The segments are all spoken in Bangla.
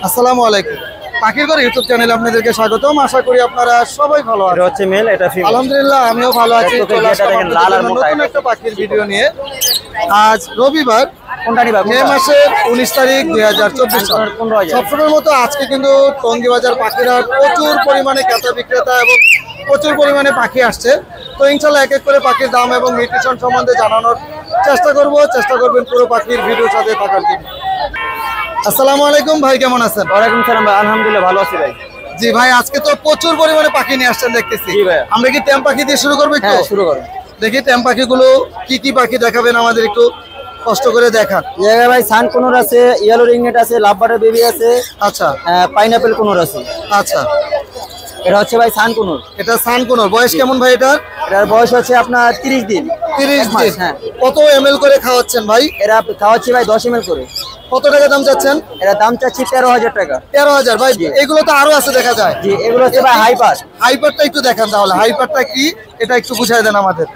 আসসালামু আলাইকুম। পাখির ঘর ইউটিউব চ্যানেলে আপনাদেরকে স্বাগতম। আশা করি আপনারা সবাই ভালো আছেন। এটা হচ্ছে মেল, এটা ফিমেল। আলহামদুলিল্লাহ আমিও ভালো আছি। চলে আসলাম লাল আর মোটা নতুন একটা পাখির ভিডিও নিয়ে। আজ রবিবার, কোনটা নিবা? মে মাসের 19 তারিখ 2024 সাল। সবসময়ের মতো আজকে কিন্তু টঙ্গী বাজার পাখিরা প্রচুর পরিমাণে ক্রেতা বিক্রেতা এবং প্রচুর পরিমাণে পাখি আসছে। তো ইনশাল্লাহ এক এক করে পাখির দাম এবং নিউট্রিশন সম্বন্ধে জানানোর চেষ্টা করবেন পুরো পাখির ভিডিওর সাথে থাকার জন্য। আসসালামু আলাইকুম ভাই, কেমন আছেন? ওয়ালাইকুম সালাম ভাই, আলহামদুলিল্লাহ ভালো আছি ভাই। জি ভাই, আজকে তো প্রচুর পরিমাণে পাখি নিয়ে আসছেন দেখতেছি। জি ভাই। আমরা কি ট্যাম পাখি দিয়ে শুরু করবো? হ্যাঁ, শুরু করুন। দেখি ট্যাম পাখিগুলো কি কি পাখি দেখাবেন, আমাদের একটু কষ্ট করে দেখান। জায়গায় ভাই সান কোনর আছে, ইয়েলো রিংনেট আছে, লাভবার্ডের বেবি আছে, আচ্ছা, পাইনাপেল কোনর আছে। আচ্ছা, এটা হচ্ছে ভাই সান কোনর। এটা সান কোনর। বয়স কেমন ভাই এটার? এটার বয়স হচ্ছে আপনার 30 দিন। 30 দিন। হ্যাঁ। কত ml করে খাওয়াচ্ছেন ভাই? এরা খাওয়াচ্ছি ভাই 10 ml করে। কত টাকা দাম চাচ্ছেন? এরা দাম চাচ্ছি 13,000 টাকা। 13,000 ভাই। এগুলো তো আরো আছে দেখা যায়। জি, এগুলো হচ্ছে ভাই হাইপার। হাইপারটা একটু দেখান তাহলে। হাইপারটা কি এটা একটু বুঝাই দেন আমাদের।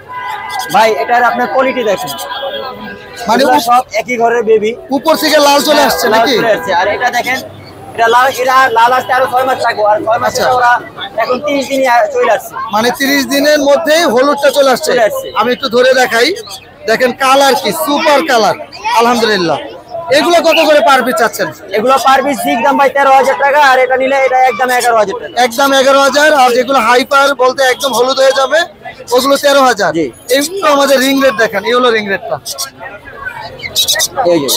ভাই এটার আপনার কোয়ালিটি দেখেন, মানে এগুলো সব একই ঘরের বেবি। উপর থেকে লাল চলে আসছে নাকি? আর এটা দেখেন, এটা লাল আসতে আরো 6 মাস লাগবে, আর 6 মাসে ওরা এখন 30 দিনই চলে আসছে। মানে 30 দিনের মধ্যেই হলুদটা চলে আসছে। আমি একটু ধরে দেখাই, দেখেন কালার কি সুপার কালার। আলহামদুলিল্লাহ। এগুলো কত করে পার পিস চাচ্ছেন? এগুলো পার পিস ঠিক দাম ভাই 13,000 টাকা, আর এটা নিলে এটা একদম 11,000 টাকা। একদম 11,000। আর যেগুলো হাইপার বলতে একদম হলুদ হয়ে যাবে ওগুলো 13,000। এইগুলো আমাদের রিং রেট দেখেন, এই হলো রিং রেটটা। এই যে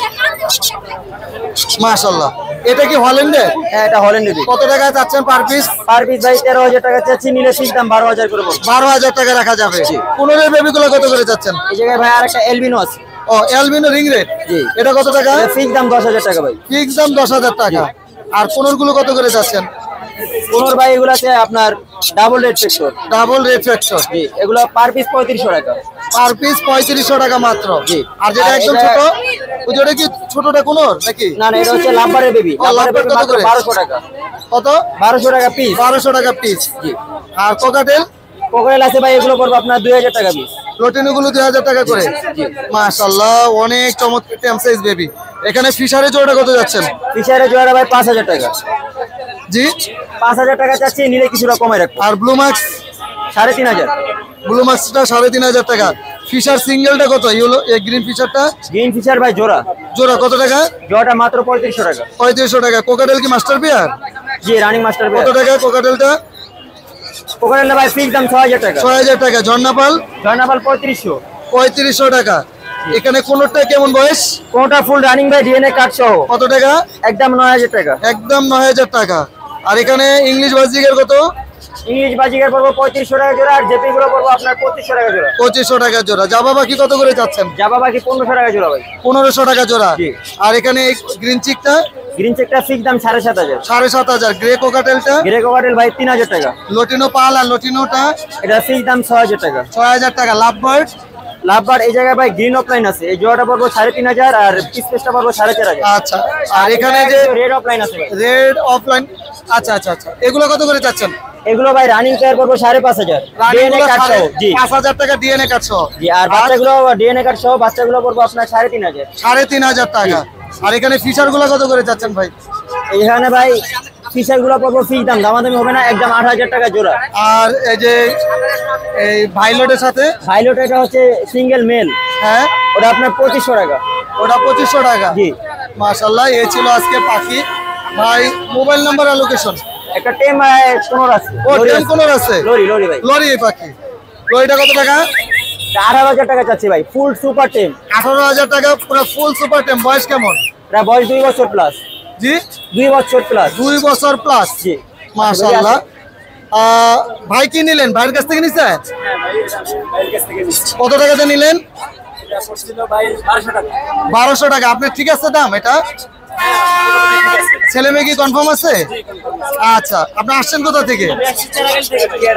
মাশাআল্লাহ। এটা কি হল্যান্ডের? হ্যাঁ, এটা হল্যান্ডের। কত টাকা চাচ্ছেন পার পিস? পার পিস ভাই 13,000 টাকা চাচ্ছি, নিলে ঠিক দাম 12,000 করে পড়বে। 12,000 টাকা রাখা যাবে। 15 বেবিগুলো কত করে চাচ্ছেন? এই জায়গায় ভাই আরেকটা এলবিনো আছে। ও, এলবিনো রিং রেট। জি। এটা কত টাকা? ফিক্স দাম 10,000 টাকা ভাই। ফিক্স দাম 10,000 টাকা। আর 15 গুলো কত করে চাচ্ছেন? কোনর ভাই এগুলো আছে আপনার double red factor. Double red factor. জি, এগুলো পার পিস 3500 টাকা। পার পিস 3500 টাকা মাত্র। জি। আর যেটা একদম ছোট, ওটা কি ছোটটা কোনর নাকি? না না, এটা হচ্ছে লাভবারের বেবি। লাভবারের বেবি মাত্র 1200 টাকা। কত? 1200 টাকা পিস। 1200 টাকা পিস। জি। আর কোকাটেল? কোকাটেল আছে ভাই, এগুলো পড়বে আপনার 2000 টাকা পিস। লটিনোগুলো 2000 টাকা করে। মাশাআল্লাহ, অনেক চমৎকার টেম সাইজ বেবি। এখানে ফিশারে জোড়া কত যাচ্ছেন? ফিশারে জোড়া ভাই 5000 টাকা। জি, 5000 টাকা চাচ্ছি, নিলে কিছুটা কমে রাখবো। আর ব্লু মাক্স? 3500। ব্লু মাক্সটা 3500 টাকা। ফিশার সিঙ্গেলটা কত? এই হলো এই গ্রিন ফিশারটা। গ্রিন ফিশার ভাই জোড়া। জোড়া কত টাকা? জোড়াটা মাত্র 3500 টাকা। 3500 টাকা। কোকাটেল কি মাস্টার পেয়ার? জি, রানিং মাস্টার কত টাকা কোকাটেলটা? কোকাটেল ভাই ফিক্স দাম 6000 টাকা। 6000 টাকা। ঝর্ণাপাল? জয়নাপাল 3500। 3500 টাকা। এখানে কোনটা কেমন বয়স? কোনটা ফুল রানিং ভাই, ডিএনএ কার্ড সহ। কত টাকা? একদম 9000 টাকা। একদম 9000 টাকা। আর এখানে ইংলিশ বাজিকার কত? ইংলিশ বাজিকার পড়বো 3500 টাকা জোড়া, আর জেপি গুলো পড়বো আপনার 2500 টাকা জোড়া। 2500 টাকা জোড়া। জাবা বাকি কত করে যাচ্ছেন? জাবা বাকি 1500 টাকা জোড়া ভাই। 1500 টাকা জোড়া। জি। আর এখানে এই গ্রিন চিকটা? গ্রিন চেকটা ফিক্স দাম 7500। 7500। গ্রে কোকাটেলটা? গ্রে কোকাটেল ভাই 3000 টাকা। লটিনো পাল আর লটিনোটা? এটা ফিক্স দাম 6000 টাকা। 6000 টাকা। লাভবার্ড? লাভবার এই জায়গায় ভাই গ্রিন অফলাইন আছে, এই জোড়াটা পড়বো 3500, আর পিস পেসটা পড়বো 4500। আচ্ছা। আর এখানে যে রেড অফলাইন আছে ভাই। Red offline. আচ্ছা আচ্ছা আচ্ছা। এগুলো কত করে যাচ্ছেন? এগুলো ভাই রানিং পেয়ার পড়বো 5500। ডিএনএ কার্ড সহ। জি। 5000 টাকা ডিএনএ কার্ড সহ। জি, আর বাচ্চাগুলো ডিএনএ কার্ড সহ, বাচ্চাগুলো পড়বো আপনার 3500। 3500 টাকা। আর এখানে ফিচার গুলো কত করে যাচ্ছেন ভাই? এখানে ভাই ফিচার গুলো পড়বো ফিক্স দাম, দামাদামি হবে না, একদম 8000 টাকা জোড়া। আর এই যে এই ভাইলটের সাথে? ভাইলট এটা হচ্ছে সিঙ্গেল মেল। হ্যাঁ, ওটা আপনার 2500 টাকা। ওটা 2500 টাকা। জি। মাশাআল্লাহ, এই ছিল আজকে পাখি। ভাই মোবাইল নাম্বার আর লোকেশন? একটা টেম কোনর আছে। ও, টেম কোনর আছে? লরি লরি ভাই। লরি এই পাখি। লরিটা কত টাকা? 18000 টাকা চাচ্ছি ভাই, ফুল সুপার টেম। 18000 টাকা পুরো ফুল সুপার টেম। বয়স কেমন? এটা বয়স 2 বছর প্লাস। জি, 2 বছর প্লাস। 2 বছর প্লাস। জি। মাশাআল্লাহ। ভাই কি নিলেন? ভাইয়ের কাছ থেকে নিছে? হ্যাঁ ভাই, এটা ভাইয়ের কাছ থেকে নিছি। কত টাকাতে নিলেন? এটা পড়ছিল ভাই 1200 টাকা। 1200 টাকা। আপনি ঠিক আছে দাম এটা? ছেলে মেয়ে কি কনফার্ম আছে? আচ্ছা, আপনি আসছেন কোথা থেকে?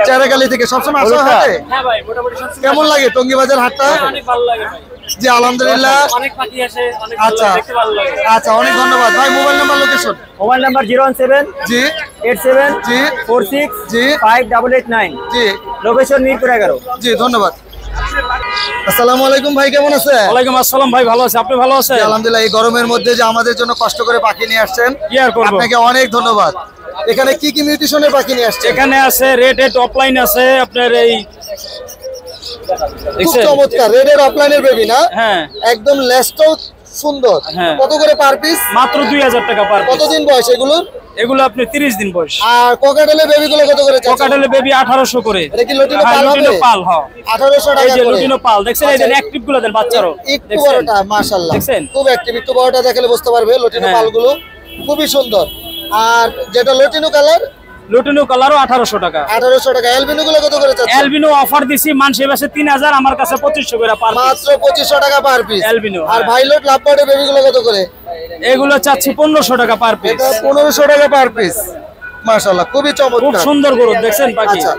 চারাগালি থেকে। সবসময় আসা হাটে? হ্যাঁ ভাই, মোটামুটি সব কেমন লাগে টঙ্গী বাজার হাটটা? অনেক ভালো লাগে ভাই। জি, আলহামদুলিল্লাহ। অনেক পাখি আসে, অনেক আচ্ছা দেখতে ভালো লাগে। আচ্ছা, অনেক ধন্যবাদ ভাই। Mobile number location? Mobile number 017 জি 87 জি 46 জি 5889। জি লোকেশন মিরপুর 11। জি, ধন্যবাদ। আসসালামু আলাইকুম ভাই, কেমন আছেন? ওয়ালাইকুম আসসালাম ভাই, ভালো আছি, আপনি ভালো আছেন? আলহামদুলিল্লাহ। এই গরমের মধ্যে যে আমাদের জন্য কষ্ট করে পাখি নিয়ে আসছেন, কি আর করব, আপনাকে অনেক ধন্যবাদ। এখানে কি কি মিউটেশনের পাখি নিয়ে আসছেন? এখানে আছে রেড হেড অফলাইন আছে আপনার, এই খুব চমৎকার রেডের অফলাইনের বেবি না? হ্যাঁ, একদম লেজটাও সুন্দর। হ্যাঁ। কত করে পার পিস? মাত্র 2000 টাকা পার পিস। কতদিন বয়স এগুলোর? এগুলো আপনি 30 দিন বয়স। আর কোকাটেলের বেবি গুলো কত করে? কোকাটেলের বেবি 1800 করে। এটা কি লটিনো হ্যাঁ, পাল হবে? লটিনো পাল, হ্যাঁ 1800 এই টাকা যে করে। লটিনো পাল দেখছেন, এই যে অ্যাক্টিভ গুলো দেন বাচ্চারও একটু দেখছেন? বড়টা মাশাআল্লাহ, দেখছেন? খুব অ্যাক্টিভ। একটু বড়টা দেখলে বুঝতে পারবে লটিনো হ্যাঁ। পালগুলো খুবই সুন্দর। আর যেটা লটিনো কালার, লটিনো কালারও 1800 টাকা। 1800 টাকা। অ্যালবিনো গুলো কত করে চাচ্ছেন? অ্যালবিনো অফার দিছি মানসে বেশে 3000, আমার কাছে 2500 করে পার পিস। মাত্র 2500 টাকা পার পিস অ্যালবিনো। আর ভাইলট লাভবার্ডের বেবি গুলো কত করে? এগুলো চাচ্ছি 1500 টাকা পার পিস। এটা 1500 টাকা পার পিস। মাশাআল্লাহ, খুবই খুব চমৎকার। সুন্দর গরু দেখছেন পাখি। আচ্ছা,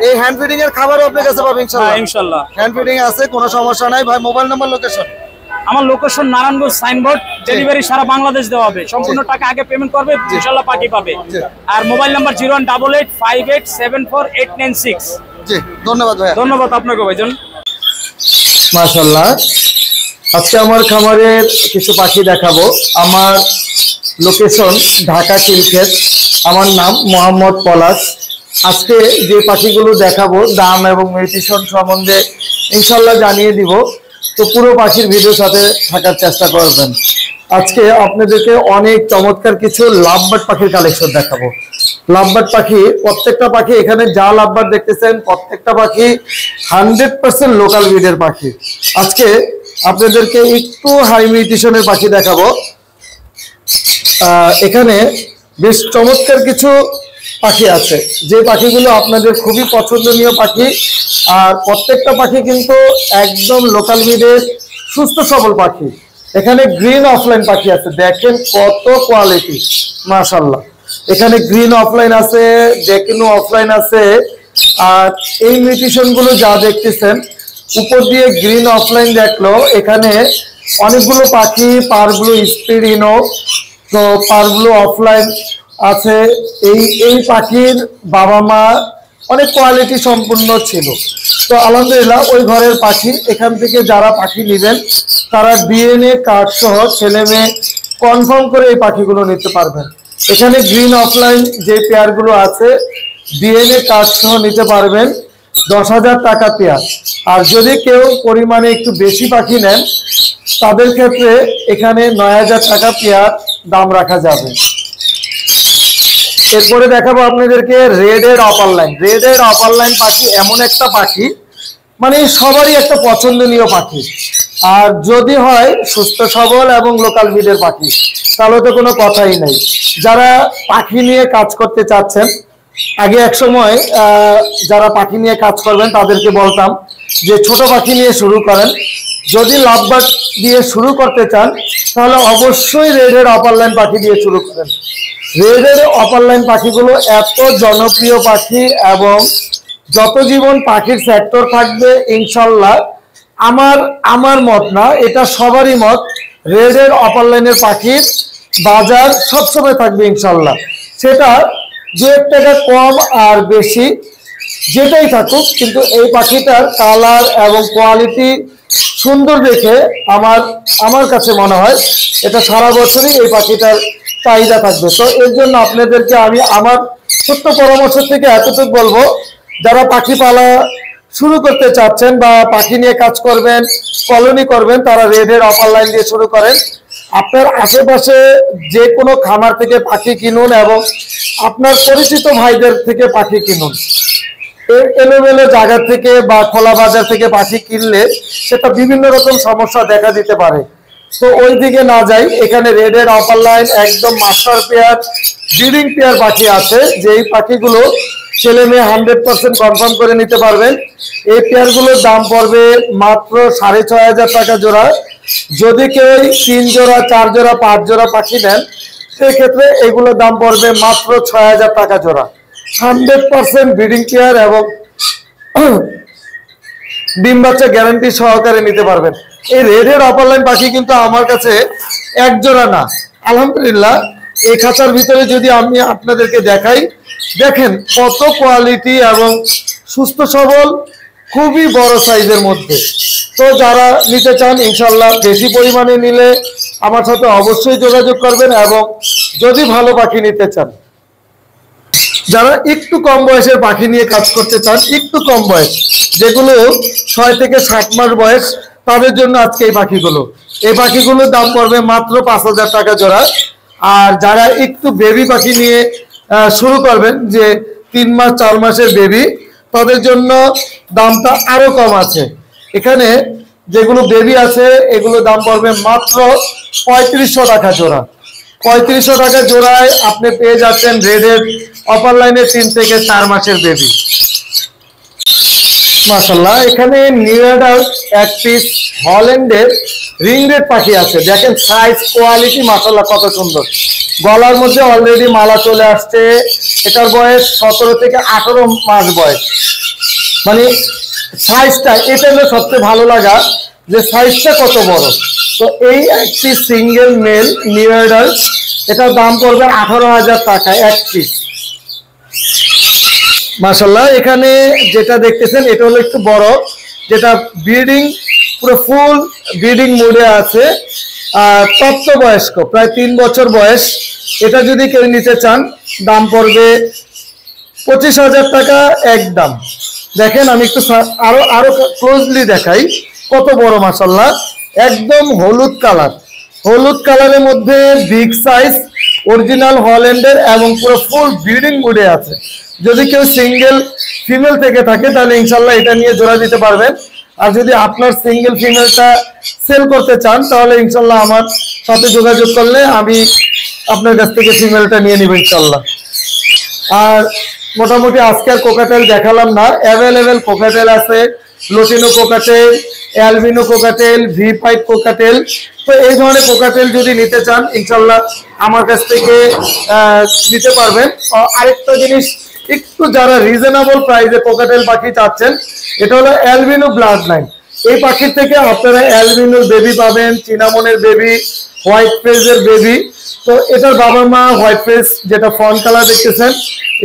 এই হ্যান্ড ফিডিং এর খাবারও আপনার কাছে পাবেন ইনশাআল্লাহ? হ্যাঁ ইনশাআল্লাহ। হ্যান্ড ফিডিং আছে, কোনো সমস্যা নাই। ভাই মোবাইল নাম্বার, লোকেশন? আমার লোকেশন নারায়ণগঞ্জ, সাইনবোর্ড, ডেলিভারি সারা বাংলাদেশ দেওয়া হবে। সম্পূর্ণ টাকা আগে পেমেন্ট করবে, ইনশাআল্লাহ পাখি পাবে। আর মোবাইল নাম্বার 0188587896। জি, ধন্যবাদ ভাই। ধন্যবাদ আপনাকে ভাইজান। মাশাআল্লাহ, আজকে আমার খামারের কিছু পাখি দেখাবো। আমার লোকেশন ঢাকা চিলখেত, আমার নাম মোহাম্মদ পলাশ। আজকে যে পাখিগুলো দেখাবো দাম এবং মিউটেশন সম্বন্ধে ইনশাল্লাহ জানিয়ে দিব, তো পুরো পাখির ভিডিওর সাথে থাকার চেষ্টা করবেন। আজকে আপনাদেরকে অনেক চমৎকার কিছু লাভবার্ড পাখির কালেকশন দেখাবো। লাভবার্ড পাখি, প্রত্যেকটা পাখি এখানে যা লাভবার্ড দেখতেছেন প্রত্যেকটা পাখি 100% লোকাল ব্রিডের পাখি। আজকে আপনাদেরকে একটু হাই মিউটেশনের পাখি দেখাবো। এখানে বেশ চমৎকার কিছু পাখি আছে, যে পাখিগুলো আপনাদের খুবই পছন্দনীয় পাখি। আর প্রত্যেকটা পাখি কিন্তু একদম লোকাল ব্রিডের সুস্থ সবল পাখি। এখানে গ্রিন অফলাইন পাখি আছে, দেখেন কত কোয়ালিটি, মাশাআল্লাহ। এখানে গ্রিন অফলাইন আছে, ডেকিনো অফলাইন আছে। আর এই মিউটেশন গুলো যা দেখতেছেন, উপর দিয়ে গ্রিন অফলাইন দেখলো, এখানে অনেকগুলো পাখি, পারগুলো স্পিরিনো, তো পারগুলো অফলাইন আছে। এই পাখির বাবা মা অনেক কোয়ালিটি সম্পূর্ণ ছিল। তো আলহামদুলিল্লাহ ওই ঘরের পাখি। এখান থেকে যারা পাখি নেবেন তারা ডিএনএ কার্ড সহ ছেলে মেয়ে কনফার্ম করে এই পাখিগুলো নিতে পারবেন। এখানে গ্রিন অফলাইন যে পেয়ারগুলো আছে ডিএনএ কার্ড সহ নিতে পারবেন 10,000 টাকা পেয়ার। আর যদি কেউ পরিমাণে একটু বেশি পাখি নেন তাদের ক্ষেত্রে এখানে 9,000 টাকা পেয়ার দাম রাখা যাবে। এরপরে দেখাবো আপনাদেরকে রেডের অপার লাইন। রেডের অপার লাইন পাখি এমন একটা পাখি, মানে সবারই একটা পছন্দনীয় পাখি। আর যদি হয় সুস্থ সবল এবং লোকাল ব্রিডের পাখি তাহলে তো কোনো কথাই নাই। যারা পাখি নিয়ে কাজ করতে চাচ্ছেন, আগে এক সময় যারা পাখি নিয়ে কাজ করবেন তাদেরকে বলতাম যে ছোট পাখি নিয়ে শুরু করেন। যদি লাভবার্ড দিয়ে শুরু করতে চান তাহলে অবশ্যই রেডের অপার লাইন পাখি দিয়ে শুরু করেন। রেডের অপার লাইন পাখিগুলো এত জনপ্রিয় পাখি, এবং যত জীবন পাখির সেক্টর থাকবে ইনশাল্লাহ, আমার মত না, এটা সবারই মত, রেডের অপার লাইনের পাখির বাজার সবসময় থাকবে ইনশাল্লাহ। সেটা 2-1 টাকা কম আর বেশি যেটাই থাকুক, কিন্তু এই পাখিটার কালার এবং কোয়ালিটি সুন্দর দেখে আমার কাছে মনে হয় এটা সারা বছরই এই পাখিটার চাহিদা থাকবে। তো এর জন্য আপনাদেরকে আমি আমার ছোট্ট পরামর্শ থেকে এতটুকু বলবো, যারা পাখি পালা শুরু করতে চাচ্ছেন বা পাখি নিয়ে কাজ করবেন, কলোনি করবেন, তারা রেডের অপার লাইন দিয়ে শুরু করেন। আপনার আশেপাশে যে কোনো খামার থেকে পাখি কিনুন এবং আপনার পরিচিত ভাইদের থেকে পাখি কিনুন। এলোমেলো জায়গা থেকে বা খোলা বাজার থেকে পাখি কিনলে সেটা বিভিন্ন রকম সমস্যা দেখা দিতে পারে। তো ওই দিকে না যাই, এখানে রেডের অপার লাইন একদম মাস্টার পেয়ার, ব্রিডিং পেয়ার পাখি আছে, যেই পাখিগুলো ছেলে মেয়ে 100% কনফার্ম করে নিতে পারবেন। এই পেয়ারগুলোর দাম পড়বে মাত্র 6,500 টাকা জোড়া। যদি কেউ 3 জোড়া, 4 জোড়া, 5 জোড়া পাখি নেন সেক্ষেত্রে এগুলোর দাম পড়বে মাত্র 6,000 টাকা জোড়া। 100% ব্রিডিং পেয়ার এবং ডিম বাচ্চা গ্যারান্টি সহকারে নিতে পারবেন। এই রেডের অপার লাইন পাখি কিন্তু আমার কাছে এক জোড়া না, আলহামদুলিল্লাহ এই খাঁচার ভিতরে যদি আমি আপনাদেরকে দেখাই, দেখেন কত কোয়ালিটি এবং সুস্থ সবল খুবই বড় সাইজের মধ্যে। তো যারা নিতে চান ইনশাল্লাহ বেশি পরিমাণে নিলে আমার সাথে অবশ্যই যোগাযোগ করবেন। এবং যদি ভালো পাখি নিতে চান, যারা একটু কম বয়সের পাখি নিয়ে কাজ করতে চান, একটু কম বয়স যেগুলো 6 থেকে 7 মাস বয়স, তাদের জন্য আজকে এই পাখিগুলো। এই পাখিগুলোর দাম পড়বে মাত্র 5,000 টাকা জোড়া। আর যারা একটু বেবি পাখি নিয়ে শুরু করবেন, যে 3 মাস 4 মাসের বেবি, তাদের জন্য দামটা আরো কম আছে। এখানে যেগুলো বেবি আছে এগুলো দাম পড়বে মাত্র 3500 টাকা জোড়া। 3500 টাকা জোড়ায় আপনি পেয়ে যাচ্ছেন রেডের অপার লাইনে 3 থেকে 4 মাসের বেবি। মাশাআল্লাহ, এখানে নিউ অ্যাডাল্ট এক পিস হল্যান্ডের রিং রেড পাখি আছে। দেখেন সাইজ কোয়ালিটি মাশাআল্লাহ কত সুন্দর। গলার মধ্যে অলরেডি মালা চলে আসছে। এটার বয়স 17 থেকে 18 মাস বয়স। মানে সাইজটা, এটা হলো সবচেয়ে ভালো লাগা যে সাইজটা কত বড়। তো এই একটি সিঙ্গেল মেল নিউ অ্যাডাল্ট, এটার দাম পড়বে 18,000 টাকা এক পিস। মাশাআল্লাহ, এখানে যেটা দেখতেছেন এটা হলো একটু বড়, যেটা ব্রিডিং পুরো ফুল ব্রিডিং মোডে আছে। আর প্রাপ্তবয়স্ক প্রায় 3 বছর বয়স। এটা যদি কেউ নিতে চান দাম পড়বে 25,000 টাকা একদম। দেখেন আমি একটু আরো ক্লোজলি দেখাই, কত বড় মাশাআল্লাহ। একদম হলুদ কালার, হলুদ কালারের মধ্যে বিগ সাইজ অরিজিনাল হল্যান্ডের এবং পুরো ফুল ব্রিডিং মোডে আছে। যদি কেউ সিঙ্গেল ফিমেল থেকে থাকে তাহলে ইনশাল্লাহ এটা নিয়ে জোড়া দিতে পারবেন। আর যদি আপনার সিঙ্গেল ফিমেলটা সেল করতে চান তাহলে ইনশাল্লাহ আমার সাথে যোগাযোগ করলে আমি আপনার কাছ থেকে ফিমেলটা নিয়ে নিব ইনশাল্লাহ। আর মোটামুটি আজকে আর কোকাটেল দেখালাম না, অ্যাভেলেবেল কোকাটেল আছে, lutino cockatiel, albino cockatiel, V5 cockatiel. তো এই ধরনের কোকাটেল যদি নিতে চান ইনশাল্লাহ আমার কাছ থেকে নিতে পারবেন। আরেকটা জিনিস, একটু যারা রিজনেবল প্রাইসে কোকাটেল পাখি চাচ্ছেন, এটা হলো অ্যালবিনো ব্লাড লাইন। এই পাখির থেকে আপনারা অ্যালবিনোর বেবি পাবেন, চিনামনের বেবি, হোয়াইট ফেজের বেবি। তো এটার বাবা মা হোয়াইট ফেজ, যেটা ফ্রন্ট কালার দেখতেছেন,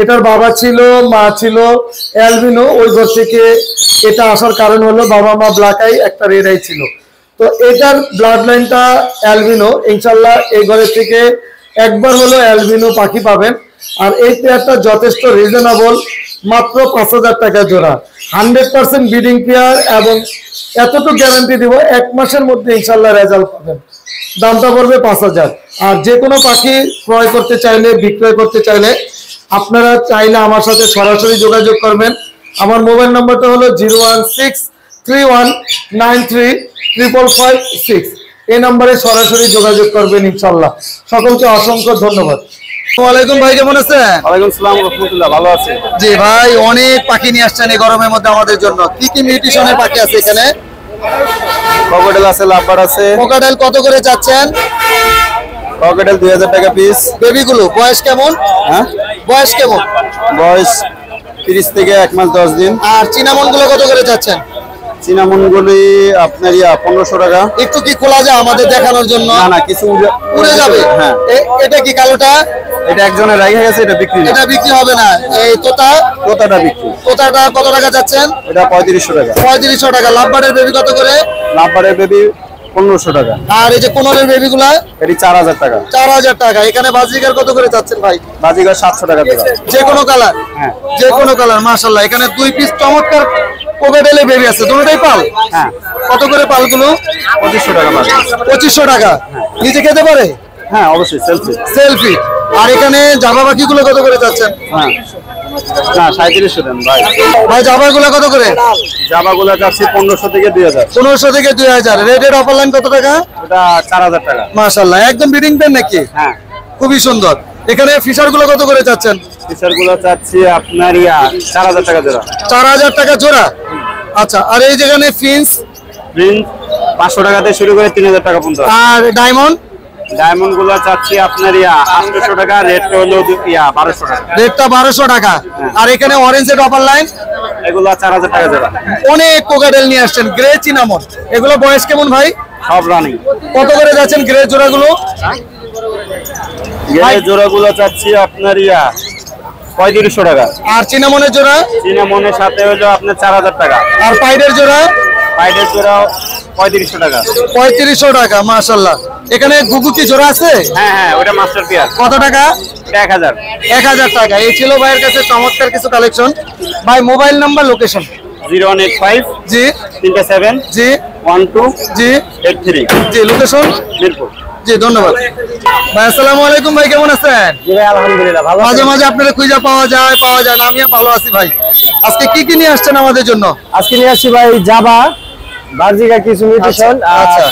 এটার বাবা ছিল, মা ছিল অ্যালবিনো। ওই ঘর থেকে এটা আসার কারণ হলো বাবা মা ব্ল্যাক আই, একটা রেড আই ছিল। তো এটার ব্লাড লাইনটা অ্যালবিনো। ইনশাল্লাহ এই ঘরের থেকে একবার হলো অ্যালবিনো পাখি পাবেন। আর এই পেয়ারটা যথেষ্ট রিজনেবল, মাত্র 5,000 টাকা জোড়া। 100% ব্রিডিং পেয়ার এবং এতটুকু গ্যারান্টি দিব 1 মাসের মধ্যে ইনশাল্লাহ রেজাল্ট পাবেন। দামটা পড়বে 5,000। আর যে কোনো পাখি ক্রয় করতে চাইলে, বিক্রয় করতে চাইলে আপনারা চাইলে আমার সাথে সরাসরি যোগাযোগ করবেন। আমার মোবাইল নাম্বারটা হলো 01631935556। এই নাম্বারে সরাসরি যোগাযোগ করবেন ইনশাল্লাহ। সকলকে অসংখ্য ধন্যবাদ। ওয়ালাইকুম ভাই, কেমন আছেন? ওয়ালাইকুম আসসালাম রাহমাতুল্লাহ, ভালো আছি। জি ভাই, অনেক পাখি নিয়ে আসছেন এই গরমের মধ্যে আমাদের জন্য। কি কি মিউটেশনের পাখি আছে এখানে? ককটেল আছে, লাভবার্ড আছে। কোকাটেল কত করে যাচ্ছেন? ককটেল 2000 টাকা পিস। বেবিগুলো বয়স কেমন? হ্যাঁ, বয়স কেমন? বয়স 30 থেকে 1 মাস 10 দিন। আর চিনামন গুলো কত করে যাচ্ছেন? চিনামনগুলি আপনার 1500 টাকা। একটু কি খোলা যায় আমাদের দেখানোর জন্য? না না, কিছু উড়ে যাবে। হ্যাঁ, এটা কি কালোটা? এটা একজনের রাখা গেছে, এটা বিক্রি না। এটা বিক্রি হবে না। এই তোতাটা বিক্রি। তোতাটা কত টাকা যাচ্ছেন? এটা 3500 টাকা। 3500 টাকা। লাভবার্ডের বেবি কত করে? লাভবার্ডের বেবি 1500 টাকা। আর এই যে কোনরের বেবিগুলা? এটি 4000 টাকা। 4000 টাকা। এখানে বাজিকার কত করে যাচ্ছেন ভাই? বাজিগার 700 টাকা জোড়া। যে কোনো কালার? হ্যাঁ, যে কোনো কালার। মাশাআল্লাহ, এখানে 2 পিস চমৎকার কোকাটেলের বেবি আছে। দুটোটাই পাল? হ্যাঁ। কত করে পালগুলো? 2500 টাকা মাত্র। 2500 টাকা। নিজে খেতে পারে? হ্যাঁ, অবশ্যই সেলফি। সেলফি। আর এখানে জাভা পাখিগুলো কত করে যাচ্ছেন? হ্যাঁ, না 3700 দেন ভাই। ভাই জাভাগুলো কত করে? জামাগুলা যাচ্ছে 1500 থেকে 2000। 1500 থেকে 2000। রেডের অফার লাইন কত টাকা? এটা 4000 টাকা। মাশাআল্লাহ, একদম ব্রিডিং পেন নাকি? হ্যাঁ, খুবই সুন্দর। এখানে ফিশার গুলো কত করে যাচ্ছেন? ফিচার গুলো চাচ্ছি আপনার 4000 টাকা জোড়া। 4000 টাকা জোড়া। আচ্ছা, আর এই যেখানে ফিন্স? প্রিন্ট 500 টাকা থেকে শুরু করে 3000 টাকা পর্যন্ত। আর ডায়মন্ড? ডায়মন্ড গুলো চাচ্ছি আপনার 800 টাকা। রেটটা হলো 1200 টাকা। রেটটা 1200 টাকা। আর এখানে অরেঞ্জের অফার লাইন? এগুলো 4000 টাকা জোড়া। অনেক কোকাটেল নিয়ে আসছেন। গ্রে চিনামন, এগুলো বয়স কেমন ভাই? সব রানিং। কত করে যাচ্ছেন গ্রে জোড়াগুলো? জোড়া গুলো চাচ্ছি আপনার 3500 টাকা। আর চিনামনের জোড়া? চিনামনের সাথে হলো আপনার 4000 টাকা। আর পাইডের জোড়া? পাইডের জোড়া 3500 টাকা। 3500 টাকা, মাশাআল্লাহ। এখানে গুগু কি জোড়া আছে? হ্যাঁ, ওটা মাস্টার পেয়ার। কত টাকা? 1000। 1000 টাকা। এই ছিল ভাইয়ের কাছে চমৎকার কিছু কালেকশন। ভাই মোবাইল নাম্বার, লোকেশন? 0185 জি 37 জি 12 জি 83। জি, লোকেশন? মিরপুর। জি, ধন্যবাদ ভাই। আসসালামু আলাইকুম ভাই, কেমন আছেন? জি ভাই আলহামদুলিল্লাহ ভালো মাঝে মাঝে আপনারা খুঁজে পাওয়া যায় না। আমিও ভালো আছি ভাই। আজকে কি কি নিয়ে আসছেন আমাদের জন্য? আজকে নিয়ে আসছি ভাই জাবা বার্জিকা কিছু মিউটেশন। আচ্ছা,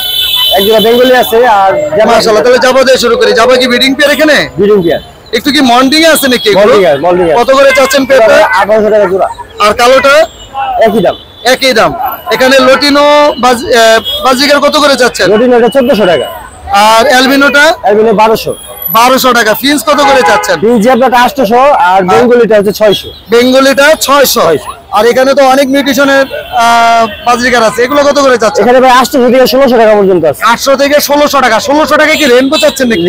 একজন বেঙ্গলি আছে আর মাশাআল্লাহ। তাহলে যাবো দিয়ে শুরু করি। যাবো কি ব্রিডিং পেয়ার এখানে? ব্রিডিং পেয়ার একটু কি মন্ডিং এ আছে নাকি এগুলো? মল্ডিং কত করে চাচ্ছেন পেয়ারটা? 1800 টাকা জোড়া। আর কালোটা? একই দাম। একই দাম। এখানে লটিনো বাজিকার কত করে চাচ্ছেন? লটিনোটা 1400 টাকা। আর অ্যালবিনোটা? অ্যালবিনো 1200। 1200 টাকা। ফিন্স কত করে চাচ্ছেন? জিয়াবলাটা 800 আর বেঙ্গলিটা হচ্ছে 600। বেঙ্গলিটা 600। আর এখানে তো অনেক মিউটেশনের বাজিকার আছে, এগুলো কত করে চাচ্ছেন? এখানে ভাই 800 থেকে 1600 টাকা পর্যন্ত আছে। 800 থেকে 1600 টাকা। 1600 টাকা কি রেনবো চাচ্ছেন নাকি?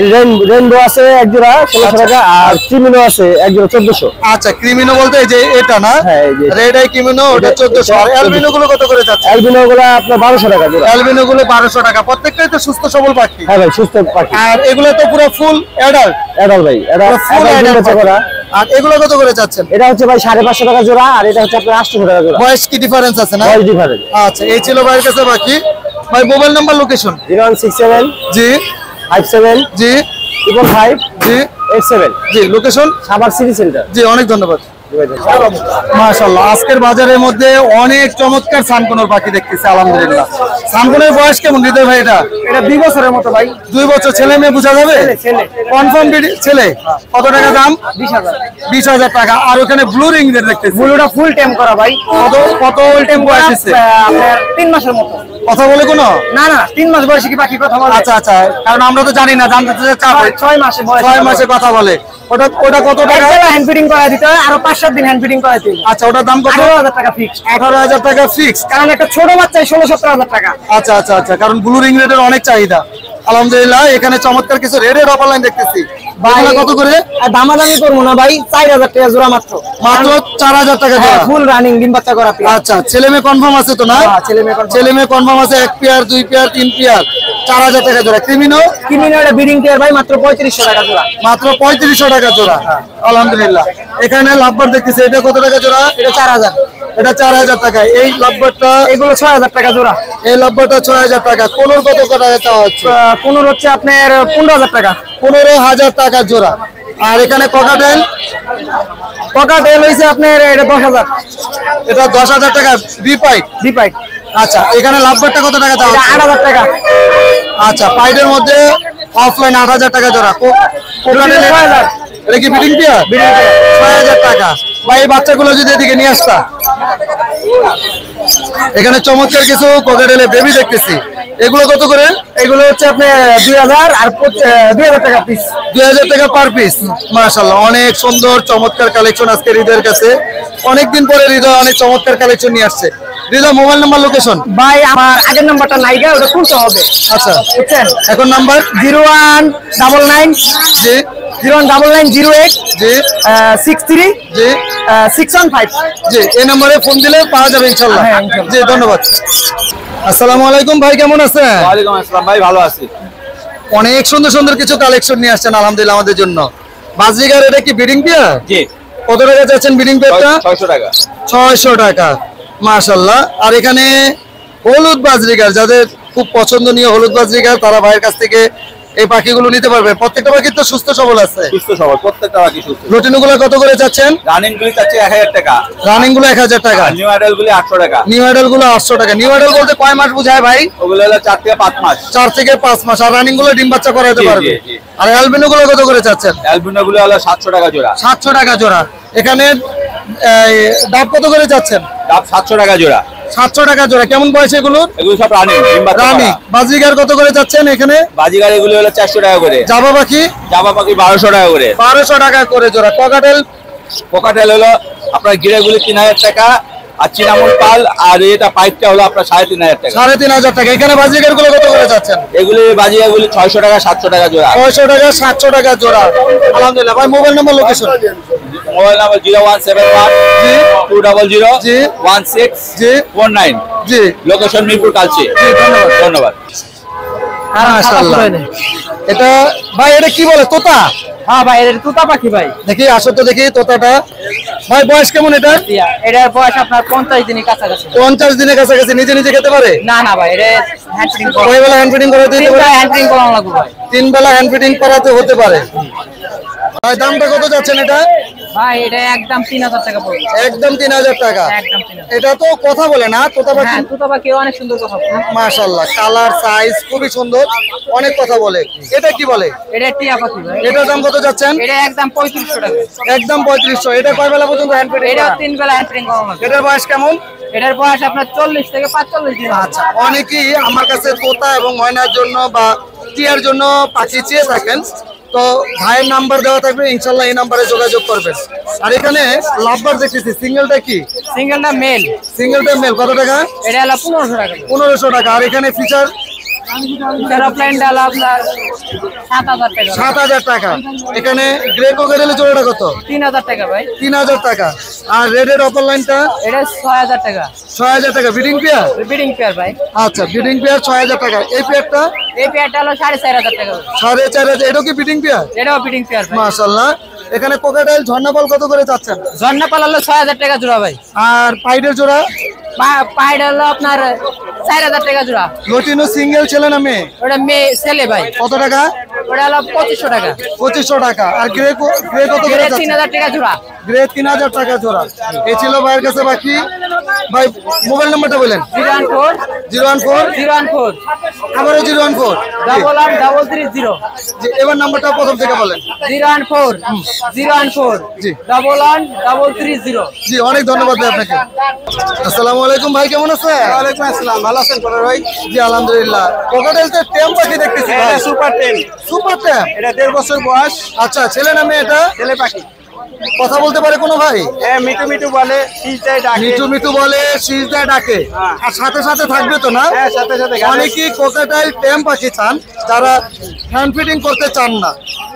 রেইনবো আছে এক জোড়া 1600 টাকা আর ক্রিমিনো আছে এক জোড়া 1400। আচ্ছা, ক্রিমিনো বলতে এই যে এটা না? হ্যাঁ, এই যে রেড আই ক্রিমিনো, ওটা 1400। আর অ্যালবিনো গুলো কত করে চাচ্ছেন? অ্যালবিনো গুলো আপনার 1200 টাকা জোড়া। অ্যালবিনো গুলো 1200 টাকা। প্রত্যেকটাই তো সুস্থ সবল পাখি। হ্যাঁ ভাই সুস্থ পাখি। আর এগুলো তো পুরো ফুল অ্যাডাল্ট। অ্যাডাল্ট ভাই, এটা ফুল অ্যাডাল্ট করা। আর এগুলো কত করে চাচ্ছেন? এটা হচ্ছে ভাই 550 টাকা জোড়া আর এটা হচ্ছে আপনার 800 টাকা জোড়া। বয়স কি ডিফারেন্স আছে না? বয়স ডিফারেন্ট। আচ্ছা, এই ছিল ভাইয়ের কাছে বাকি। ভাই মোবাইল নাম্বার, লোকেশন? 0167 জি 57 জি 55 জি 87। জি, লোকেশন? Savar City Centre. জি, অনেক ধন্যবাদ। মাশাআল্লাহ, আজকের বাজারের মধ্যে অনেক চমৎকার সানকোনোর পাখি দেখতেছি আলহামদুলিল্লাহ। সানকোনের বয়স কেমন হৃদয় ভাই? এটা 2 বছরের মতো ভাই। 2 বছর। ছেলে মেয়ে বোঝা যাবে? ছেলে। কনফার্ম ছেলে। কত টাকা দাম? 20000। 20000 টাকা। আর ওখানে ব্লু রিং দেখতেছি। ব্লুটা ফুল টেম করা ভাই। কত টেম বয়স আছে? আপনার 3 মাসের মতো। কথা বলে কোনো? না 3 মাস বয়সে কি পাখি কথা বলে? আচ্ছা আচ্ছা, কারণ আমরা তো জানি না, জানতে চাই। 6 মাসে বয়স। 6 মাসে কথা বলে। ওটা কত টাকা? হ্যান্ড ফিডিং করা দিতে হয়, আরো 5-7 দিন হ্যান্ড ফিডিং করা দিতে হয়। আচ্ছা, ওটার দাম কত? 18000 টাকা ফিক্স। 18000 টাকা ফিক্স। কারণ একটা ছোট বাচ্চায় 16-17 টাকা। আচ্ছা আচ্ছা আচ্ছা, কারণ ব্লু রিং রেডের অনেক চাহিদা আলহামদুলিল্লাহ। এখানে চমৎকার কিছু রেডের অফার লাইন দেখতেছি। বাংলা কত করে? দামাদামি করবো না ভাই, 4000 টাকা জোড়া মাত্র। মাত্র 4000 টাকা জোড়া। ফুল রানিং ডিম বাচ্চা করা পেয়ার। আচ্ছা, ছেলে মেয়ে কনফার্ম আছে তো না? ছেলে মেয়ে confirm। ছেলে মেয়ে কনফার্ম আছে। 1 পেয়ার 2 পেয়ার 3 পেয়ার 4000 টাকা জোড়া। ক্রিমিনো? ক্রিমিনো এটা ব্রিডিং পেয়ার ভাই, মাত্র 3500 টাকা জোড়া। মাত্র 3500 টাকা জোড়া। আলহামদুলিল্লাহ। এখানে লাভবার দেখতেছি, এটা কত টাকা জোড়া? এটা 4000। এটা 4000 টাকা। এই লাভবারটা? এগুলো 6000 টাকা জোড়া। এই লাভবারটা 6000 টাকা। কোনোর কত টাকা চাওয়া হচ্ছে? কোন হচ্ছে আপনার 15000 টাকা। 15000 টাকা জোড়া। আর এখানে ককাটেল? ককাটেল হইছে আপনার এটা 10000। এটা 10000 টাকা। বিপাইট? ডিপাইট আচ্ছা, এখানে লাভবারটা কত টাকা চাওয়া এটা হচ্ছে? 8000 টাকা। আচ্ছা, পাইডের মধ্যে অফলাইন 8000 টাকা জোড়া। কোকাটেল 6000। এটা কি বিডিং পেয়ার? 6000 টাকা। ভাই এই বাচ্চাগুলো যদি এদিকে নিয়ে আসতা। এখানে চমৎকার কিছু কোকাটেলের বেবি দেখতেছি। এগুলো কত করে? এগুলো হচ্ছে আপনার 2000 আর 2000 টাকা পিস। 2000 টাকা পার পিস। মাশাআল্লাহ, অনেক সুন্দর চমৎকার কালেকশন আজকে হৃদয়ের কাছে। অনেকদিন পরে হৃদয় অনেক চমৎকার কালেকশন নিয়ে আসছে। হৃদয় মোবাইল নাম্বার, লোকেশন? ভাই আমার আগের নাম্বারটা নাইগা, ওটা তুলতে হবে। আচ্ছা, বুঝছেন? এখন নাম্বার? 0199 জি 019908 জি 63 জি 615। জি, এই নম্বরে ফোন দিলে পাওয়া যাবে ইনশাআল্লাহ। হ্যাঁ, ইনশাআল্লাহ। জি, ধন্যবাদ। আসসালামু আলাইকুম ভাই, কেমন আছেন? ওয়ালাইকুম আসসালাম ভাই, ভালো আছি। অনেক সুন্দর সুন্দর কিছু কালেকশন নিয়ে আসছেন আলহামদুলিল্লাহ আমাদের জন্য। বাজিগার এটা কি ব্রিডিং পেয়ার? জি, কত টাকা চাচ্ছেন ব্রিডিং পেয়ারটা? 600 টাকা। 600 টাকা। মাশাআল্লাহ। আর এখানে হলুদ বাজরিগার, যাদের খুব পছন্দনীয় হলুদ বাজরিগার, তারা ভাইয়ের কাছ থেকে এই পাখিগুলো নিতে পারবে। প্রত্যেকটা পাখি তো সুস্থ সবল আছে। সুস্থ সবল, প্রত্যেকটা বাকি সুস্থ। লটিনোগুলো কত করে চাচ্ছেন? রানিং গুলি চাচ্ছি 1000 টাকা। রানিং গুলো 1000 টাকা। নিউ অ্যাডাল্ট গুলি 800 টাকা। নিউ অ্যাডাল্ট গুলো 800 টাকা। নিউ অ্যাডাল্ট বলতে কয় মাস বোঝায় ভাই? ওগুলো হলো 4 থেকে 5 মাস। 4 থেকে 5 মাস। আর রানিং গুলো ডিম বাচ্চা করাতে জি, পারবে। জি, জি। আর অ্যালবিনো গুলো কত করে চাচ্ছেন? অ্যালবিনো গুলো হলো 700 টাকা জোড়া। 700 টাকা জোড়া। এখানে ডাব কত করে চাচ্ছেন? ডাব 700 টাকা জোড়া। 700 টাকা জোড়া। কেমন বয়স এগুলো? এগুলো সব রানিং ডিম বাচ্চা রানি। করা। বাজিগার কত করে চাচ্ছেন এখানে? বাজিগার এগুলো হলো 400 টাকা করে। জাবা পাখি? জাবা পাখি 1200 টাকা করে। 1200 টাকা করে জোড়া। ককাটেল? কোকাটেল হলো আপনার গিরেগুলি 3000 টাকা। আর চিনামন পাল আর এটা পাইপটা হলো আপনার 3500 টাকা। 3500 টাকা। এখানে বাজিগার গুলো কত করে চাচ্ছেন? এগুলি বাজিগারগুলি 600 টাকা 700 টাকা জোড়া। 600 টাকা 700 টাকা জোড়া। আলহামদুলিল্লাহ। ভাই mobile number, location? Mobile number 0171 জি 200 জি 1619 জি লোকেশন মিরপুর কালচি। জি ধন্যবাদ। ধন্যবাদ। মাশাআল্লাহ। এটা ভাই এটা কি বলে তোতা? হ্যাঁ ভাই এর তুতা পাখি ভাই। দেখি আসো তো দেখি তোতাটা। ভাই বয়স কেমন এটা? এটার বয়স আপনার 50 দিনের কাছাকাছি। 50 দিনের কাছাকাছি। নিজে নিজে খেতে পারে? না না ভাই এটা হ্যান্ড ফিডিং কয় বেলা হ্যান্ড ফিডিং করে দিতে পারে? হ্যান্ড ফিডিং করানো লাগবে ভাই। 3 বেলা হ্যান্ড ফিডিং করাতে হতে পারে। ভাই দামটা কত যাচ্ছেন এটা? ভাই এটা একদম 3000 টাকা পড়বে। একদম 3000 টাকা। একদম 3000। এটা তো কথা বলে না তোতা পাখি? হ্যাঁ তুতা পাখি অনেক সুন্দর কথা বলে। মাশাআল্লাহ কালার সাইজ খুবই সুন্দর, অনেক কথা বলে। এটা কি বলে? এটা টিয়া পাখি ভাই। এটার দাম কত যাচ্ছেন? এটা একদম 3500 টাকা। একদম 3500। এটা কয় বেলা পর্যন্ত হ্যান্ড ফিডিং? এটা 3 বেলা হ্যান্ড ফিডিং করানো লাগবে। এটার বয়স কেমন? এটার বয়স আপনার 40 থেকে 45 দিন। আচ্ছা, অনেকেই আমার কাছে তোতা এবং ময়নার জন্য বা টিয়ার জন্য পাখি চেয়ে থাকেন, তো ভাইয়ের নাম্বার দেওয়া থাকবে, ইনশাল্লাহ এই নাম্বারে যোগাযোগ করবেন। আর এখানে লাভবার দেখতেছি, সিঙ্গেলটা কি? সিঙ্গেলটা মেল। সিঙ্গেলটা মেল কত টাকা? এটা হলো 1500 টাকা। 1500 টাকা। আর এখানে ফিচার এরোপ্লেনটা হলো আপনার 7000 টাকা। 7000 টাকা। এখানে গ্রে কোকারেলের জোড়াটা কত? 3000 টাকা ভাই। 3000 টাকা। আর রেডের অপার লাইনটা এটা 6000 টাকা। 6000 টাকা। Breeding pair? ব্রিডিং পেয়ার ভাই। আচ্ছা, ব্রিডিং পেয়ার 6000 টাকা। এই পেয়ারটা এই পেয়ারটা হলো 4500 টাকা। 4500। এটাও কি ব্রিডিং পেয়ার? এটাও ব্রিডিং পেয়ার ভাই। মাশাআল্লাহ। এখানে কোকাটেল ঝর্ণাপাল কত করে চাচ্ছেন? ঝর্ণাপাল হলো 6000 টাকা জোড়া ভাই। আর পাইডের জোড়া? পাইড হলো আপনার 4000 টাকা জোড়া। লটিনো সিঙ্গেল ছেলে না মেয়ে? ওটা মেয়ে ছেলে ভাই। কত টাকা? ওটা হলো 2500 টাকা। 2500 টাকা। আর গ্রে গ্রে কত করে যাচ্ছে? 3000 টাকা জোড়া। গ্রে 3000 টাকা জোড়া। এই ছিল ভাইয়ের কাছে বাকি। ভাই মোবাইল নাম্বারটা বলেন। 014 014 014 আবারও 014 113330। জি, এবার নাম্বারটা প্রথম থেকে বলেন। 014 014 জি। 113330। জি, অনেক ধন্যবাদ ভাই আপনাকে। আসসালামু আলাইকুম ভাই, কেমন আছেন? ওয়ালাইকুম আসসালাম, ভালো আছেন পরার ভাই? জি আলহামদুলিল্লাহ। কোকাটেল তো টেম পাখি দেখতেছি ভাই। এটা সুপার টেন, সুপার টেম। এটা 1.5 বছর বয়স, আচ্ছা, ছেলে না মেয়ে এটা? ছেলে পাখি। কথা বলতে পারে কোনো ভাই? হ্যাঁ, মিটু মিটু বলে, শীষটাই ডাকে। মিঠু মিঠু বলে, শীষ দেয় ডাকে। হ্যাঁ। আর সাথে সাথে থাকবে তো না? হ্যাঁ, সাথে সাথে গানে। অনেকেই কোকাটাইল টেম পাখি চান, যারা হ্যান্ড ফিডিং করতে চান না,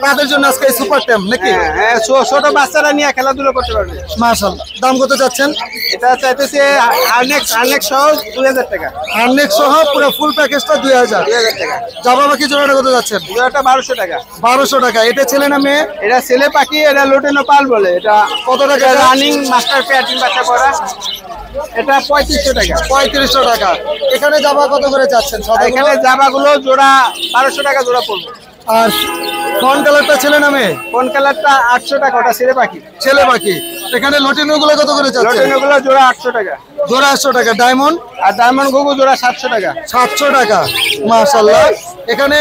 তাদের জন্য আজকে সুপার টেম নাকি? হ্যাঁ, হ্যাঁ, ছোট বাচ্চারা নিয়ে খেলাধুলা করতে পারবে। মাশাআল্লাহ। দাম কত যাচ্ছেন? এটা চাইতেছে আর্নেক সহ 2000 টাকা। হান্ড্রেড সহ পুরো ফুল প্যাকেজটা 2000 2000 টাকা। জামা পাখি জোড়াটা কত যাচ্ছেন? জোড়াটা 1200 টাকা। 1200 টাকা। এটা ছেলে না মেয়ে? এটা ছেলে পাখি, এটা লোটেনো পাল বলে। এটা কত টাকা? রানিং মাস্টার প্যাটিং বাচ্চা করা। এটা 3500 টাকা। 3500 টাকা। এখানে জামা কত করে যাচ্ছেন? আর এখানে জামাগুলো জোড়া 1200 টাকা জোড়া পড়বে। আর ফন কালারটা ছেলে না মেয়ে? কোন কালারটা 800 টাকা, ওটা ছেলে পাখি। ছেলে পাখি। এখানে লটিনো গুলো কত করে যাচ্ছে? লোটেনোগুলো জোড়া 800 টাকা। জোড়া 800 টাকা। ডায়মন্ড? আর ডায়মন্ড ঘুঘু জোড়া 700 টাকা। 700 টাকা। মাশাআল্লাহ। এখানে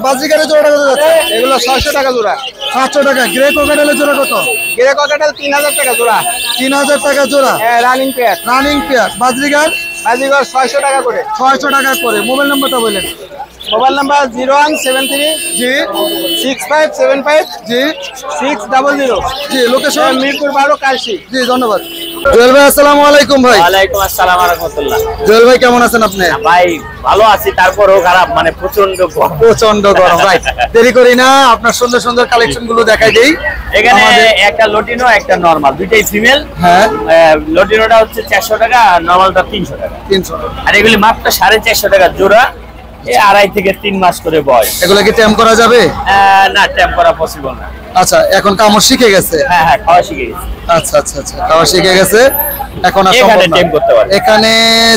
বাজিকারের জোড়াটা কত যাচ্ছে? এগুলো 600 টাকা জোড়া। 700 টাকা। গ্রে কোকাটেলের জোড়া কত? গ্রে ককাটেল 3000 টাকা জোড়া। 3000 টাকা জোড়া। হ্যাঁ, running pair. Running pair. Budgerigar বাজিগর 600 টাকা করে। 600 টাকা করে। মোবাইল নাম্বারটা বলেন। মোবাইল নাম্বার 0173 জি 6575 জি 600। জি। লোকেশন? মিরপুর 12 কালশি। জি ধন্যবাদ। জুয়েল ভাই আসসালামু আলাইকুম ভাই। ওয়ালাইকুম আসসালাম ওয়া রাহমাতুল্লাহ। জুয়েল ভাই কেমন আছেন আপনি? ভাই ভালো আছি, তারপরেও খারাপ, মানে প্রচন্ড গরম। প্রচন্ড গরম ভাই। দেরি করি না, আপনার সুন্দর সুন্দর কালেকশন গুলো দেখাই দেই। এখানে আমাদের- একটা লটিনো একটা নরমাল, দুইটাই ফিমেল। হ্যাঁ। লটিনোটা হচ্ছে 400 টাকা আর নরমালটা 300 টাকা। 300। আর এগুলি মাত্র 450 টাকা জোড়া। এই 2.5 থেকে 3 মাস করে বয়স। এগুলো কি টেম করা যাবে? না, ট্যাম্প করা পসিবল না। আচ্ছা, এখন কামড় শিখে গেছে। হ্যাঁ হ্যাঁ, খাওয়া শিখে গেছি। আচ্ছা আচ্ছা আচ্ছা, খাওয়া শিখে গেছে, এখন আর এখানে সম্ভব না। টেম করতে পারে। এখানে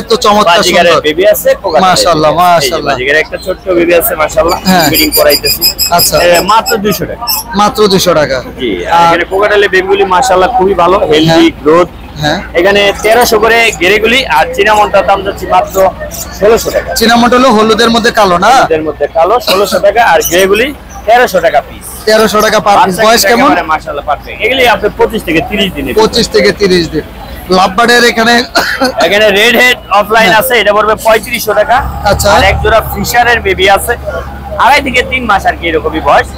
তো চমৎকার বাজিগারের সুন্দর। বেবি আছে, কোকাটেলের মাশাআল্লাহ, baby আছে। এই যে মাশাআল্লাহ। বাজিগারের একটা ছোট্ট বেবি আছে, মাশাআল্লাহ। হ্যাঁ। ব্রিডিং করাইতেছি। আচ্ছা। মাত্র 200 টাকা। মাত্র 200 টাকা। জি, আর এখানে কোকাটেলের বেবিগুলি মাশাআল্লাহ খুবই ভালো, হেলদি, হ্যাঁ। গ্রোথ। হ্যাঁ। এখানে 1300 করে গেরেগুলি, আর চিনামনটার দাম যাচ্ছে মাত্র 1600 টাকা। চিনামট হলো হলুদের মধ্যে কালো না? এদের মধ্যে কালো 1600 টাকা, আর গেরেগুলি 1300 টাকা পিস। 1300 টাকা পার পিস। বয়স কেমন? মাশাআল্লাহ পারফেক্ট। এগুলি আপনি 25 থেকে 30 দিনের। 25 থেকে 30 দিন। লাভবার্ডের এখানে এখানে রেড হেড অফলাইন আছে, এটা পড়বে 3500 টাকা। আচ্ছা। আর এক জোড়া ফিশারের বেবি আছে, 2.5 থেকে 3 মাস আর কি, এরকমই বয়স।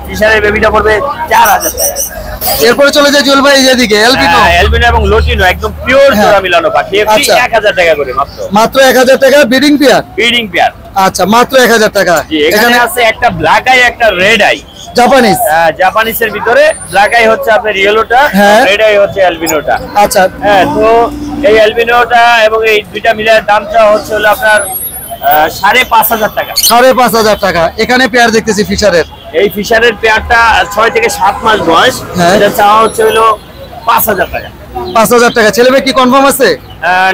ফিশারের বেবিটা পড়বে 4000 টাকা। এরপরে চলে যায় জুয়েল ভাই যেদিকে এলবিনো। অ্যালবিনো এবং লটিনো একদম পিওর হ্যাঁ। জোড়া মিলানো পাখি, এগুলি আচ্ছা। 1000 টাকা করে মাত্র। মাত্র 1000 টাকা ব্রিডিং পেয়ার। Breeding pair. আচ্ছা মাত্র 1000 টাকা। জি, এখানে আছে একটা ব্ল্যাক আই, একটা রেড আই। জাপানিজ। জাপানিজের ভিতরে ব্ল্যাক আই হচ্ছে আপনার ইয়েলোটা, হ্যাঁ। রেড আই হচ্ছে অ্যালবিনোটা। আচ্ছা হ্যাঁ, তো এই অ্যালবিনোটা এবং এই দুইটা মিলার দামটা হচ্ছে হলো আপনার 5500 টাকা। 5500 টাকা। এখানে পেয়ার দেখতেছি ফিশারের। এই ফিশারের পেয়ারটা 6 থেকে 7 মাস বয়স, হ্যাঁ। এটা চাওয়া হচ্ছে হলো 5000 টাকা। 5000 টাকা। ছেলে মেয়ে কি কনফার্ম আছে?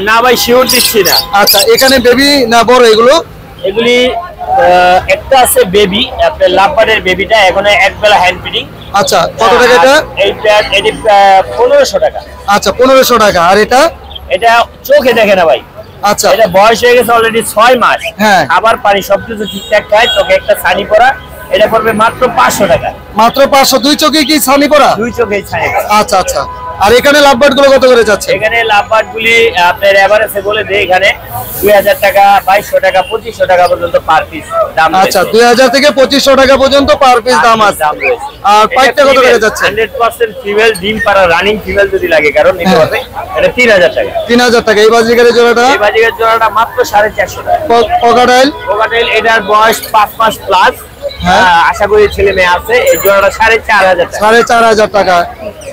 না ভাই, শিওর দিচ্ছি না। আচ্ছা এখানে বেবি না বড় এগুলো? এগুলি একটা আছে বেবি, আপনার লাভবার্ডের বেবিটা এখন একবেলা হ্যান্ড ফিডিং। আচ্ছা কত টাকা এটা? এই পেয়ার এটি 1500 টাকা। আচ্ছা 1500 টাকা। আর এটা? এটা চোখে দেখে না ভাই, আচ্ছা এটা বয়স হয়ে গেছে অলরেডি 6 মাস। হ্যাঁ। খাবার পানি সবকিছু ঠিকঠাক খায়, চোখে একটা ছানি পড়া, এটা পড়বে মাত্র 500 টাকা। মাত্র 500। দুই চোখে কি ছানি পড়া? দুই চোখে ছানি পড়া। আচ্ছা আচ্ছা। আর এখানে লাভবার্ড গুলো কত করে যাচ্ছে? এখানে লাভবার্ড গুলি আপনার এভারেজে বলে দেয় এখানে 2000 টাকা, 2200 টাকা, 2500 টাকা পর্যন্ত পার পিস দাম। আচ্ছা 2000 থেকে 2500 টাকা পর্যন্ত পার পিস দাম আছে। আর পাইপটা কত করে যাচ্ছে? 100% ফিমেল, ডিম পাড়া রানিং ফিমেল যদি লাগে কারণ নিতে হ্যাঁ। পারবে, এটা 3000 টাকা। 3000 টাকা। এই বাজিকারের জোড়াটা? এই বাজিকের জোড়াটা মাত্র 450 টাকা। পকাটাইল? কোকাটেল এটার বয়স 5 মাস প্লাস। হ্যাঁ। আশা করি ছেলে মেয়ে আছে। এই জোড়াটা 4500 টাকা। 4500 টাকা।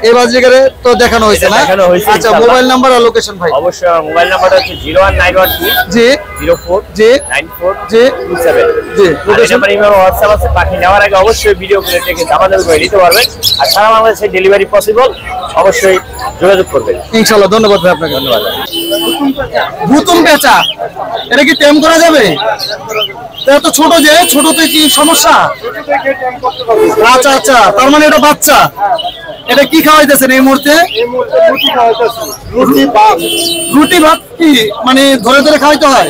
এই বাজিকারে তো দেখানো হয়েছে এটা না? দেখানো হয়েছে, আচ্ছা ইনশাআল্লাহ। মোবাইল নাম্বার আর লোকেশন ভাই? অবশ্যই আমার মোবাইল নাম্বারটা হচ্ছে 01913 জি 04 জি 94 জি 27। জি। লোকেশন পরে ইমেল হোয়াটসঅ্যাপ আছে, পাখি নেওয়ার আগে অবশ্যই ভিডিও করে দেখে দামাদামি করে নিতে পারবেন। আর সারা বাংলাদেশে ডেলিভারি পসিবল, অবশ্যই যোগাযোগ করবেন। ইনশাআল্লাহ। ধন্যবাদ ভাই আপনাকে। ধন্যবাদ। ভুতুম পেঁচা, এটা কি টেম করা যাবে? এটা তো ছোট, যে ছোটতে কি সমস্যা? আচ্ছা আচ্ছা, তার মানে এটা বাচ্চা। এটা কি খাওয়াইতেছেন এই মুহূর্তে? রুটি ভাত কি মানে ধরে ধরে খাওয়াইতে হয়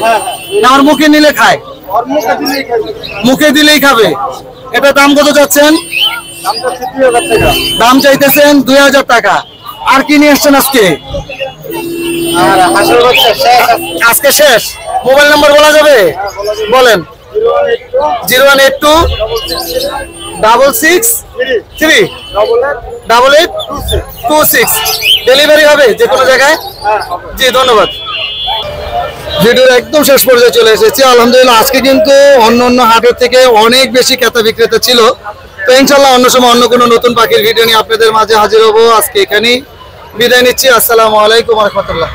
না আর মুখে নিলে খায়? মুখে দিলেই খাবে। এটা দাম কত যাচ্ছেন? দাম চাইতেছেন 2000 টাকা। আর কি নিয়ে আসছেন আজকে? আজকে শেষ। মোবাইল নাম্বার বলা যাবে? বলেন। 0182 663 8826। ডেলিভারি হবে যে কোনো জায়গায়? জি ধন্যবাদ। ভিডিওর একদম শেষ পর্যায়ে চলে এসেছি। আলহামদুলিল্লাহ আজকে কিন্তু অন্য হাটের থেকে অনেক বেশি ক্রেতা বিক্রেতা ছিল। তো ইনশাল্লাহ অন্য সময় অন্য কোনো নতুন পাখির ভিডিও নিয়ে আপনাদের মাঝে হাজির হবো। আজকে এখানেই বিদায় নিচ্ছি। আসসালামু আলাইকুম ওয়া রাহমাতুল্লাহ।